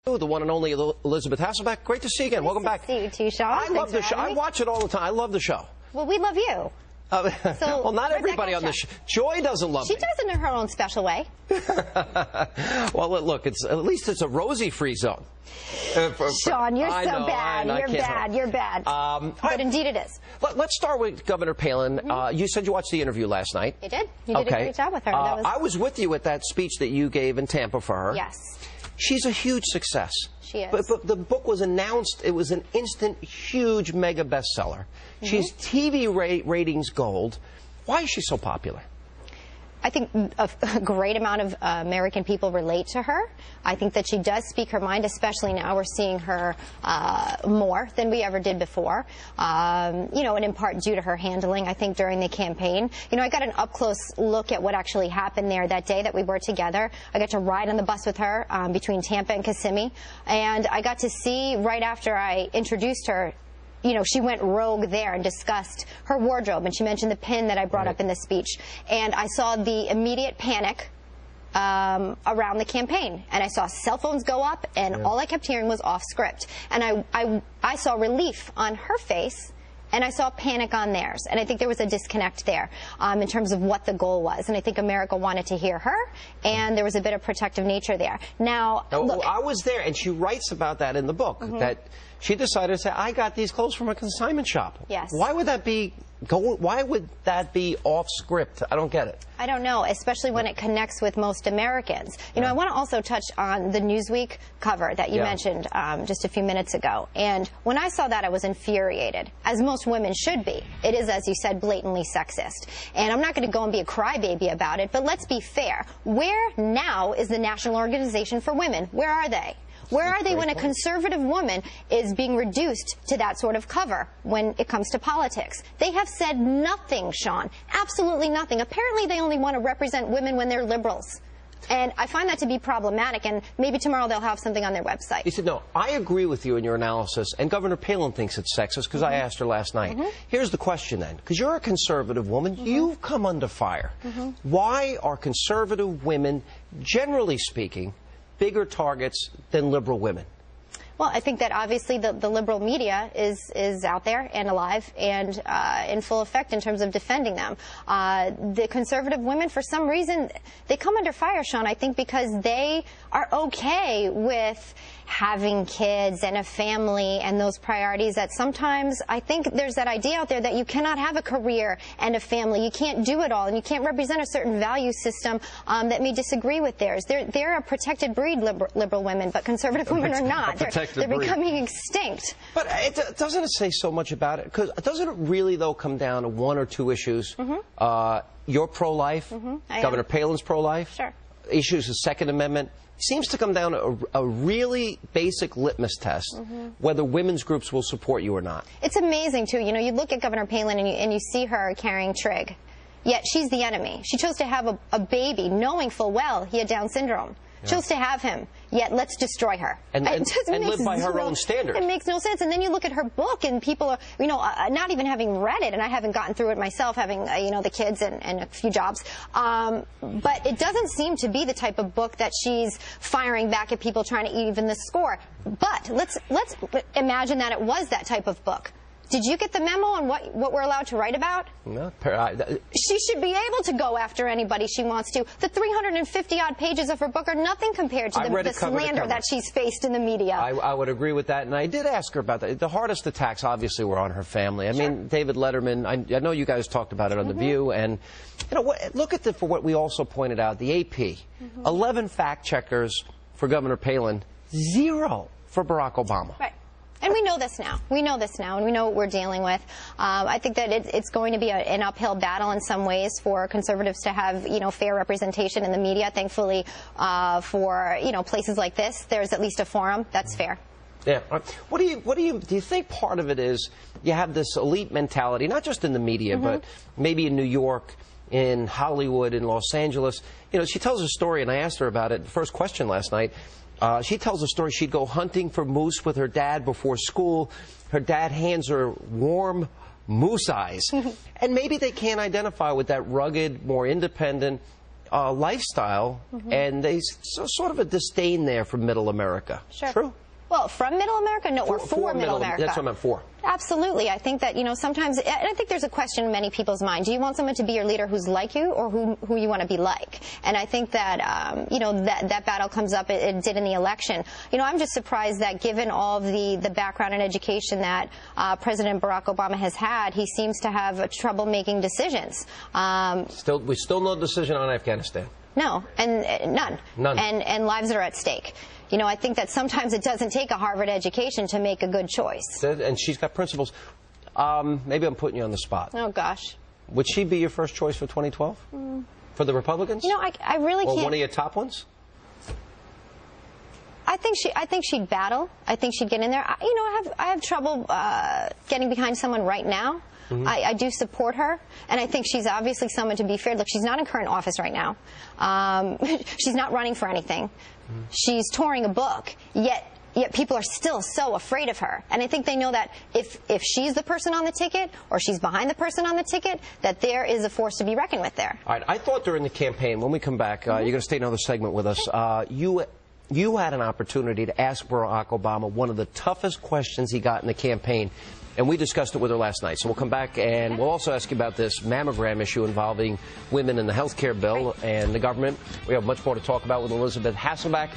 The one and only Elisabeth Hasselbeck. Great to see you again. Welcome back. See you too, Sean. I love the show. I watch it all the time. I love the show. Well, we love you. Well, not everybody on the show. Joy doesn't love me. She does it in her own special way. Well, look, at least it's a Rosie-free zone. Sean, you're so bad. You're bad. But indeed it is. Let's start with Governor Palin. You said you watched the interview last night. I did. You did a great job with her. I was with you at that speech that you gave in Tampa for her. Yes. She's a huge success. She is. But the book was announced. It was an instant, huge mega bestseller. She's TV ratings gold. Why is she so popular? I think a great amount of American people relate to her. I think that she does speak her mind, especially now we're seeing her more than we ever did before. You know, and in part due to her handling, I think, during the campaign. You know, I got an up-close look at what actually happened there that day that we were together. I got to ride on the bus with her between Tampa and Kissimmee, and I got to see right after I introduced her, you know, she went rogue there and discussed her wardrobe, and she mentioned the pin that I brought up in the speech. And I saw the immediate panic around the campaign, and I saw cell phones go up, and all I kept hearing was off script. And I saw relief on her face, and I saw panic on theirs. And I think there was a disconnect there in terms of what the goal was. And I think America wanted to hear her, and there was a bit of protective nature there. Now, look, I was there, and she writes about that in the book, that she decided to say, I got these clothes from a consignment shop. Yes. Why would that be off script? I don't get it. I don't know, especially when it connects with most Americans. You know, I want to also touch on the Newsweek cover that you mentioned just a few minutes ago. And when I saw that, I was infuriated, as most women should be. It is, as you said, blatantly sexist. And I'm not going to go and be a crybaby about it, but let's be fair. Where now is the National Organization for Women? Where are they? Where are they when a conservative woman is being reduced to that sort of cover when it comes to politics? They have said nothing, Sean. Absolutely nothing. Apparently they only want to represent women when they're liberals. And I find that to be problematic, and maybe tomorrow they'll have something on their website. He said, no, I agree with you in your analysis, and Governor Palin thinks it's sexist because I asked her last night. Here's the question then, because you're a conservative woman, you've come under fire. Why are conservative women, generally speaking, bigger targets than liberal women? Well, I think that obviously the liberal media is out there and alive and in full effect in terms of defending them. The conservative women, for some reason, they come under fire, Sean, I think because they are okay with having kids and a family and those priorities that sometimes I think there's that idea out there that you cannot have a career and a family. You can't do it all, and you can't represent a certain value system that may disagree with theirs. They're a protected breed, liberal women, but conservative women are not. They're becoming extinct. But doesn't it say so much about it? Because doesn't it really, though, come down to one or two issues? You're pro-life. Governor Palin's pro-life. Sure. Issues of Second Amendment. Seems to come down to a really basic litmus test, whether women's groups will support you or not. It's amazing, too. You know, you look at Governor Palin and you see her carrying trig, yet she's the enemy. She chose to have a baby knowing full well he had Down syndrome. Chose to have him, yet let's destroy her. And live by her own standards. It makes no sense. And then you look at her book, and people are, you know, not even having read it, and I haven't gotten through it myself, having, you know, the kids and a few jobs. But it doesn't seem to be the type of book that she's firing back at people trying to even the score. But let's imagine that it was that type of book. Did you get the memo on what we're allowed to write about? No. She should be able to go after anybody she wants to. The 350-odd pages of her book are nothing compared to the slander that she's faced in the media. I would agree with that, and I did ask her about that. The hardest attacks, obviously, were on her family. I mean, David Letterman, I know you guys talked about it on The View, and you know, look at for what we also pointed out, the AP. 11 fact-checkers for Governor Palin, 0 for Barack Obama. Right. And we know this now. We know this now, and we know what we're dealing with. I think that it's going to be an uphill battle in some ways for conservatives to have, you know, fair representation in the media. Thankfully, for, you know, places like this, there's at least a forum that's fair. Yeah. What do you think part of it is you have this elite mentality, not just in the media, but maybe in New York, in Hollywood, in Los Angeles. You know, she tells a story, and I asked her about it, the first question last night. She tells a story. She'd go hunting for moose with her dad before school. Her dad hands her warm moose eyes. And maybe they can't identify with that rugged, more independent, lifestyle, and there's sort of a disdain there for middle America. Sure. True? Well, from middle America? No, or for middle America. That's what I meant, for. Absolutely. I think that, sometimes, and I think there's a question in many people's mind. Do you want someone to be your leader who's like you, or who you want to be like? And I think that, that battle comes up, it did in the election. I'm just surprised that given all of the background and education that President Barack Obama has had, he seems to have trouble making decisions. We still no decision on Afghanistan. No, and none. None. And lives are at stake. I think that sometimes it doesn't take a Harvard education to make a good choice. And she's got principles. Maybe I'm putting you on the spot. Oh, gosh. Would she be your first choice for 2012? For the Republicans? I really can't. Or one of your top ones? I think she'd battle. I think she'd get in there. I have trouble getting behind someone right now. I do support her, and I think she's obviously someone to be feared. Look, she's not in current office right now. She's not running for anything. She's touring a book, yet people are still so afraid of her. And I think they know that if she's the person on the ticket, or she's behind the person on the ticket, that there is a force to be reckoned with there. All right. I thought during the campaign, when we come back, you're going to stay another segment with us. You had an opportunity to ask Barack Obama one of the toughest questions he got in the campaign, and we discussed it with her last night. So we'll come back, and we'll also ask you about this mammogram issue involving women in the health care bill and the government. We have much more to talk about with Elisabeth Hasselbeck.